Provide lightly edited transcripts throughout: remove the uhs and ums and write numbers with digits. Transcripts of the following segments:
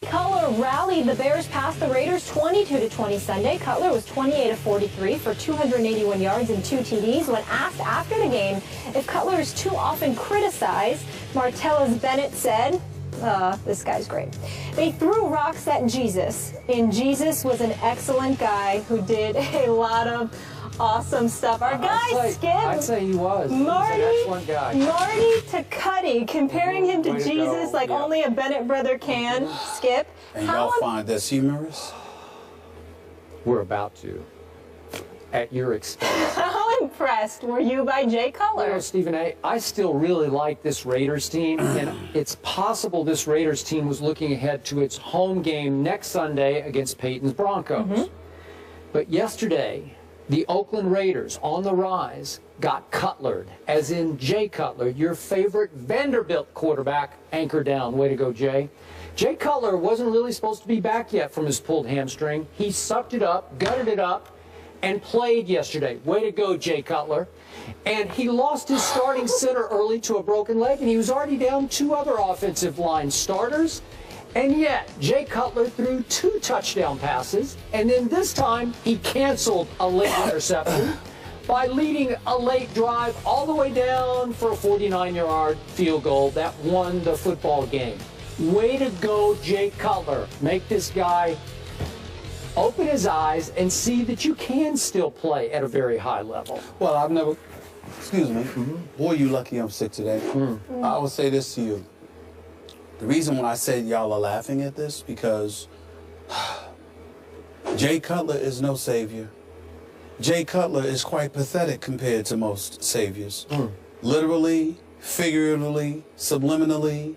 Cutler rallied the Bears past the Raiders 22-20 Sunday. Cutler was 28 of 43 for 281 yards and 2 TDs. When asked after the game if Cutler is too often criticized, Martellus Bennett said, this guy's great. They threw rocks at Jesus, and Jesus was an excellent guy who did a lot of awesome stuff. Our guy, Skip. I'd say he was. Marty, He's an excellent guy. Marty to Cuddy, comparing him to Jesus like only a Bennett brother can. Skip. And y'all find this humorous? We're about to. At your expense. How impressed were you by Jay Cutler? You know, Stephen A., I still really like this Raiders team, and it's possible this Raiders team was looking ahead to its home game next Sunday against Peyton's Broncos. But yesterday, the Oakland Raiders, on the rise, got Cutlered, as in Jay Cutler, your favorite Vanderbilt quarterback, anchor down. Way to go, Jay. Jay Cutler wasn't really supposed to be back yet from his pulled hamstring. He sucked it up, gutted it up, and played yesterday. Way to go, Jay Cutler. And he lost his starting center early to a broken leg, and he was already down 2 other offensive line starters. And yet, Jay Cutler threw 2 touchdown passes, and then this time he canceled a late interception by leading a late drive all the way down for a 49-yard field goal that won the football game. Way to go, Jay Cutler. Make this guy open his eyes and see that you can still play at a very high level. Well, I've never, excuse me, boy, you lucky I'm sick today. I will say this to you. The reason when I said y'all are laughing at this, because Jay Cutler is no savior. Jay Cutler is quite pathetic compared to most saviors. Literally, figuratively, subliminally,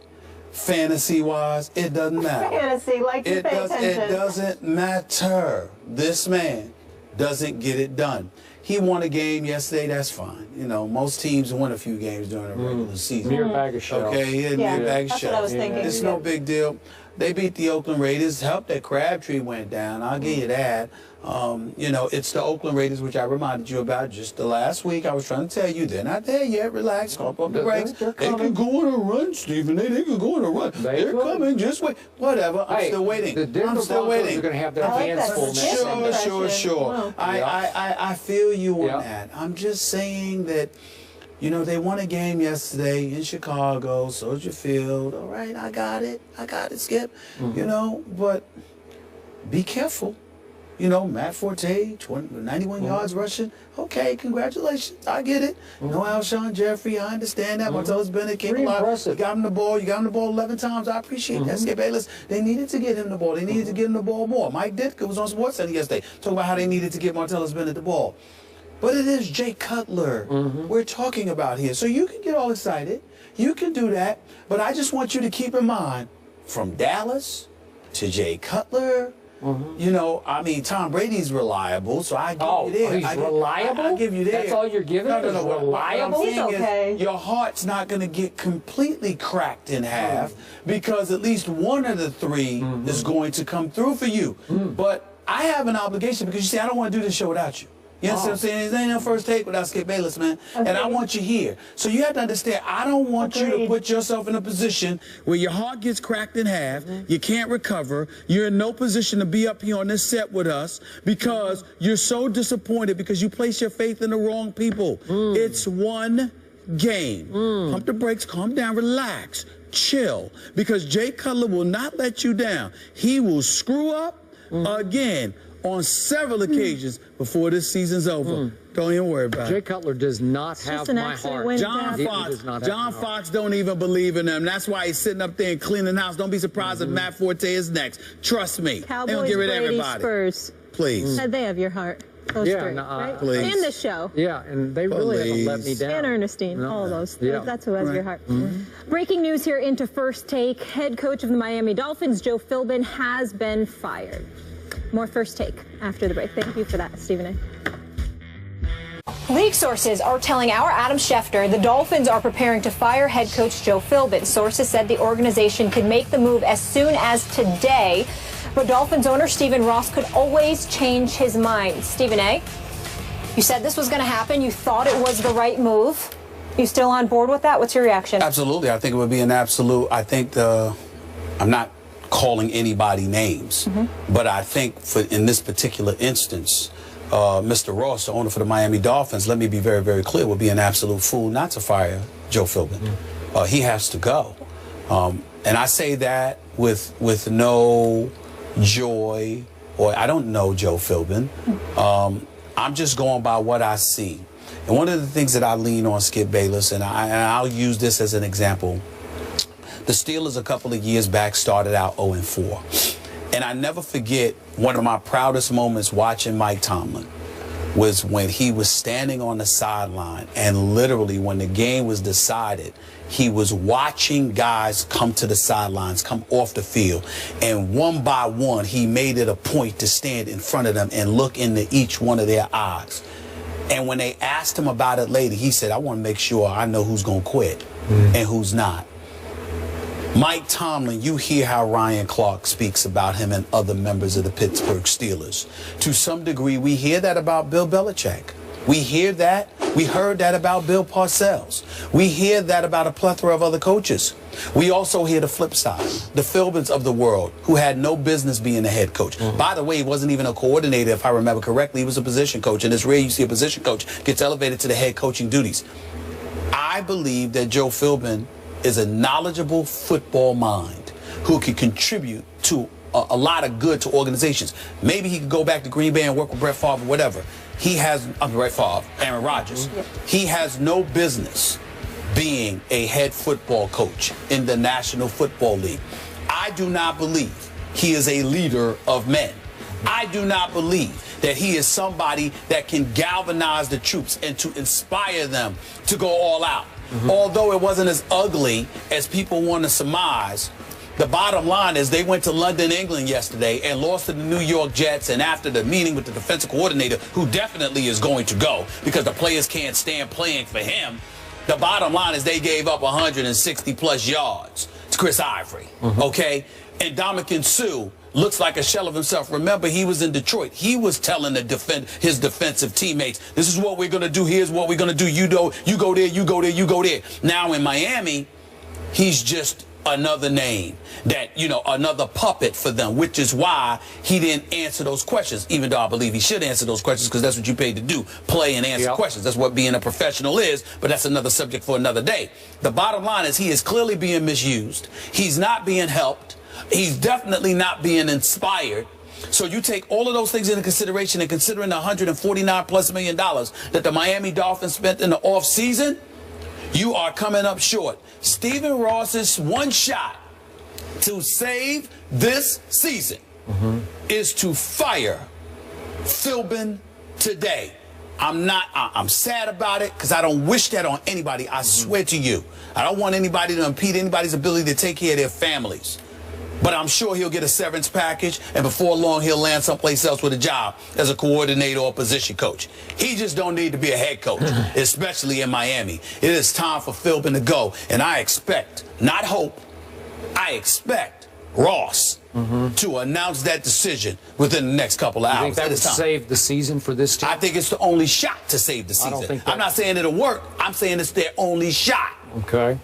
fantasy-wise, it doesn't matter. Fantasy, like you pay attention. It doesn't matter. This man doesn't get it done. He won a game yesterday, that's fine. You know, most teams win a few games during a regular season. Mere bag of shells. Okay, mere bag of that's shells. what I was thinking. It's no big deal. They beat the Oakland Raiders. Helped that Crabtree went down. I'll give you that. You know, it's the Oakland Raiders, which I reminded you about just the last week. I was trying to tell you, they're not there yet. Relax. Pump up the brakes. They can go on a run, Stephen. They can go on a run. They're coming. Just wait. Whatever. I'm still waiting. I'm still waiting. Are going to have their hands full. Sure. Wow. I feel you on that. I'm just saying that, you know, they won a game yesterday in Chicago, Soldier Field. All right, I got it, Skip. You know, but be careful. You know, Matt Forte, 91 yards rushing. Okay, congratulations. I get it. No Alshon Jeffrey, I understand that. Martellus Bennett came alive. You got him the ball. You got him the ball 11 times. I appreciate that. Skip Bayless, they needed to get him the ball. They needed to get him the ball more. Mike Ditka was on SportsCenter yesterday talking about how they needed to get Martellus Bennett the ball. But it is Jay Cutler we're talking about here. So you can get all excited. You can do that. But I just want you to keep in mind, from Dallas to Jay Cutler, you know, I mean, Tom Brady's reliable, so I give you there. He's reliable? I give you there. That's all you're giving? No, reliable? He's okay. Your heart's not going to get completely cracked in half because at least one of the 3 is going to come through for you. But I have an obligation because, you see, I don't want to do this show without you. You understand what I'm saying? There ain't no first take without Skip Bayless, man. And I want you here. So you have to understand, I don't want you to put yourself in a position where your heart gets cracked in half, you can't recover, you're in no position to be up here on this set with us because you're so disappointed because you place your faith in the wrong people. It's one game. Pump the brakes, calm down, relax, chill, because Jay Cutler will not let you down. He will screw up again on several occasions before this season's over. Don't even worry about it. Jay Cutler does not have my heart. John Fox don't even believe in him. That's why he's sitting up there and cleaning house. Don't be surprised if Matt Forte is next. Trust me. Cowboys, they don't get rid of Brady, everybody. Spurs. Please. They have your heart. Those 3, right? please. And the show. Yeah, and they really haven't let me down. And Ernestine, all those. That's who has your heart. Breaking news here into First Take. Head coach of the Miami Dolphins, Joe Philbin, has been fired. More First Take after the break. Thank you for that, Stephen A. League sources are telling our Adam Schefter the Dolphins are preparing to fire head coach Joe Philbin. Sources said the organization could make the move as soon as today, but Dolphins owner Stephen Ross could always change his mind. Stephen A., you said this was going to happen. You thought it was the right move. You still on board with that? What's your reaction? Absolutely. I think it would be an absolute. I think I'm not calling anybody names. But I think in this particular instance, Mr. Ross, the owner for the Miami Dolphins, let me be very, very clear, would be an absolute fool not to fire Joe Philbin. He has to go. And I say that with no joy, or I don't know Joe Philbin. I'm just going by what I see. And one of the things that I lean on, Skip Bayless, and I'll use this as an example, the Steelers a couple of years back started out 0-4. And I never forget one of my proudest moments watching Mike Tomlin was when he was standing on the sideline, and literally when the game was decided, he was watching guys come to the sidelines, come off the field, and one by one he made it a point to stand in front of them and look into each one of their eyes. And when they asked him about it later, he said, I want to make sure I know who's going to quit and who's not. Mike Tomlin, you hear how Ryan Clark speaks about him and other members of the Pittsburgh Steelers. To some degree, we hear that about Bill Belichick. We hear that. We heard that about Bill Parcells. We hear that about a plethora of other coaches. We also hear the flip side, the Philbins of the world, who had no business being a head coach. By the way, he wasn't even a coordinator, if I remember correctly. He was a position coach, and it's rare you see a position coach gets elevated to the head coaching duties. I believe that Joe Philbin is a knowledgeable football mind who can contribute to a lot of good to organizations. Maybe he could go back to Green Bay and work with Brett Favre or whatever. He has, Brett Favre, Aaron Rodgers. He has no business being a head football coach in the National Football League. I do not believe he is a leader of men. I do not believe that he is somebody that can galvanize the troops and to inspire them to go all out. Although it wasn't as ugly as people want to surmise, the bottom line is they went to London, England yesterday and lost to the New York Jets, and after the meeting with the defensive coordinator, who definitely is going to go because the players can't stand playing for him, the bottom line is they gave up 160-plus yards to Chris Ivory, okay? And Ndamukong Suh looks like a shell of himself. Remember, he was in Detroit. He was telling his defensive teammates, this is what we're going to do. Here's what we're going to do. You go there, you go there, you go there. Now in Miami, he's just another name that, you know, another puppet for them, which is why he didn't answer those questions, even though I believe he should answer those questions because that's what you paid to do, play and answer questions. That's what being a professional is, but that's another subject for another day. The bottom line is he is clearly being misused. He's not being helped. He's definitely not being inspired. So you take all of those things into consideration, and considering the $149+ million that the Miami Dolphins spent in the offseason, you are coming up short. Stephen Ross's one shot to save this season is to fire Philbin today. I'm sad about it because I don't wish that on anybody. I swear to you. I don't want anybody to impede anybody's ability to take care of their families. But I'm sure he'll get a severance package, and before long he'll land someplace else with a job as a coordinator or position coach. He just don't need to be a head coach, especially in Miami. It is time for Philbin to go, and I expect, not hope, I expect Ross to announce that decision within the next couple of hours. You think that would save the season for this team? I think it's the only shot to save the season. I don't think I'm not saying it'll work. I'm saying it's their only shot. Okay.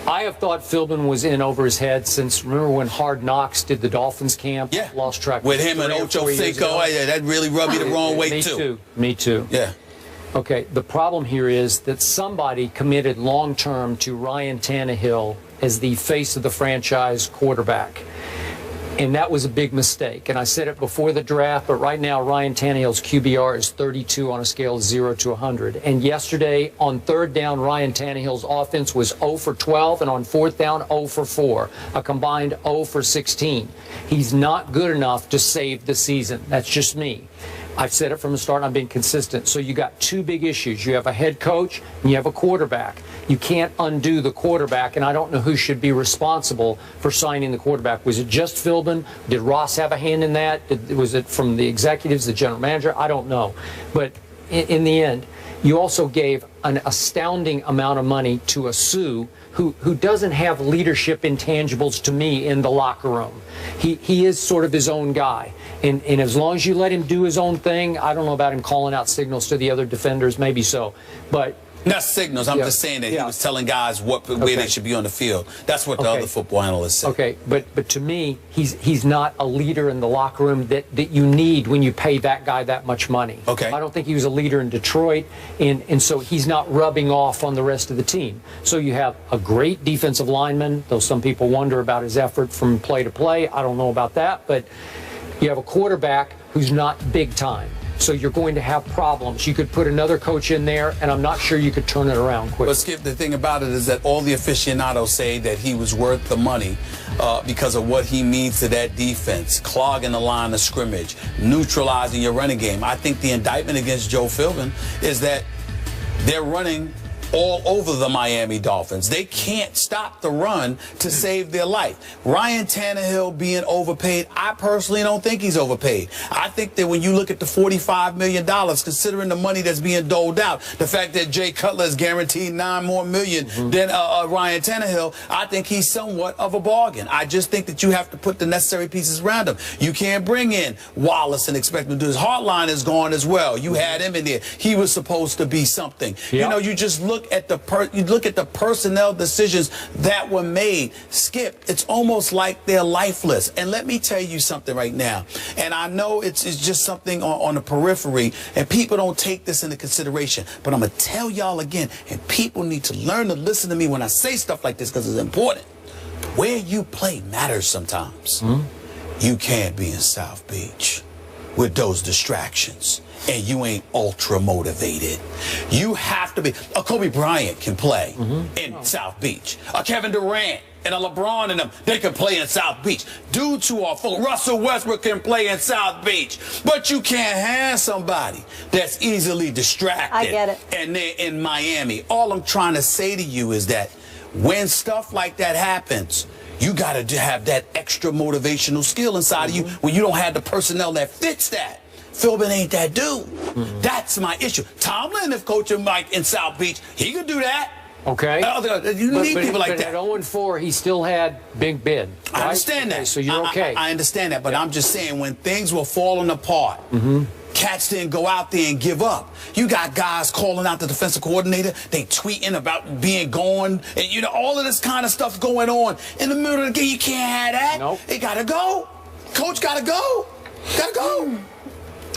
I have thought Philbin was in over his head since, remember when Hard Knocks did the Dolphins camp? Yeah. Lost track. With him and Ocho Cinco. Yeah, that really rubbed me the wrong way, too. Me too. Yeah. Okay, the problem here is that somebody committed long-term to Ryan Tannehill as the face of the franchise quarterback. And that was a big mistake. And I said it before the draft, but right now Ryan Tannehill's QBR is 32 on a scale of 0 to 100. And yesterday, on third down, Ryan Tannehill's offense was 0 for 12, and on fourth down, 0 for 4, a combined 0 for 16. He's not good enough to save the season. That's just me. I've said it from the start, and I've been consistent. So you got two big issues. You have a head coach, and you have a quarterback. You can't undo the quarterback, and I don't know who should be responsible for signing the quarterback. Was it just Philbin? Did Ross have a hand in that? Was it from the executives, the general manager? I don't know. But in the end, you also gave an astounding amount of money to a Suh who doesn't have leadership intangibles to me in the locker room. He is sort of his own guy. And as long as you let him do his own thing, I don't know about him calling out signals to the other defenders, maybe so. But Not signals. I'm just saying that he was telling guys where they should be on the field. That's what the other football analysts say. Okay, but to me, he's not a leader in the locker room that you need when you pay that guy that much money. Okay. I don't think he was a leader in Detroit, and so he's not rubbing off on the rest of the team. So you have a great defensive lineman, though some people wonder about his effort from play to play. I don't know about that, but you have a quarterback who's not big time. So you're going to have problems. You could put another coach in there, and I'm not sure you could turn it around quick. But Skip, the thing about it is that all the aficionados say that he was worth the money because of what he means to that defense, clogging the line of scrimmage, neutralizing your running game. I think the indictment against Joe Philbin is that they're running all over the Miami Dolphins. They can't stop the run to save their life. Ryan Tannehill being overpaid, I personally don't think he's overpaid. I think that when you look at the $45 million, considering the money that's being doled out, the fact that Jay Cutler is guaranteed $9 more million than Ryan Tannehill, I think he's somewhat of a bargain. I just think that you have to put the necessary pieces around him. You can't bring in Wallace and expect him to do his Hardline is gone as well. You had him in there. He was supposed to be something. Yep. You know, you just look at the personnel decisions that were made. Skip, it's almost like they're lifeless. And let me tell you something right now. And I know it's just something on the periphery, and people don't take this into consideration. But I'm going to tell y'all again, and people need to learn to listen to me when I say stuff like this because it's important. Where you play matters sometimes. You can't be in South Beach with those distractions, and you ain't ultra motivated. You have to be. A Kobe Bryant can play in South Beach. A Kevin Durant and a LeBron and them, they can play in South Beach. Due to our folk, Russell Westbrook can play in South Beach. But you can't have somebody that's easily distracted. I get it. And they're in Miami. All I'm trying to say to you is that when stuff like that happens, you got to have that extra motivational skill inside of you when you don't have the personnel that fits that. Philbin ain't that dude. That's my issue. Tomlin, if coaching Mike in South Beach, he could do that. Okay. You need people like that. But at 0-4, he still had Big Ben. Right? I understand that. So you're okay. I understand that, but I'm just saying when things were falling apart, cats didn't go out there and give up. You got guys calling out the defensive coordinator. They tweeting about being gone. And, you know, all of this kind of stuff going on. In the middle of the game, you can't have that. Nope. They got to go. Coach got to go. Got to go.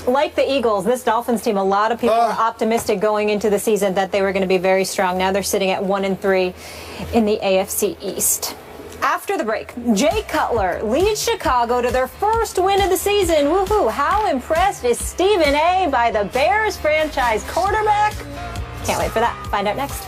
Like the Eagles, this Dolphins team, a lot of people were optimistic going into the season that they were going to be very strong. Now they're sitting at 1-3 in the AFC East. After the break, Jay Cutler leads Chicago to their first win of the season. Woohoo! How impressed is Stephen A. by the Bears franchise quarterback? Can't wait for that. Find out next.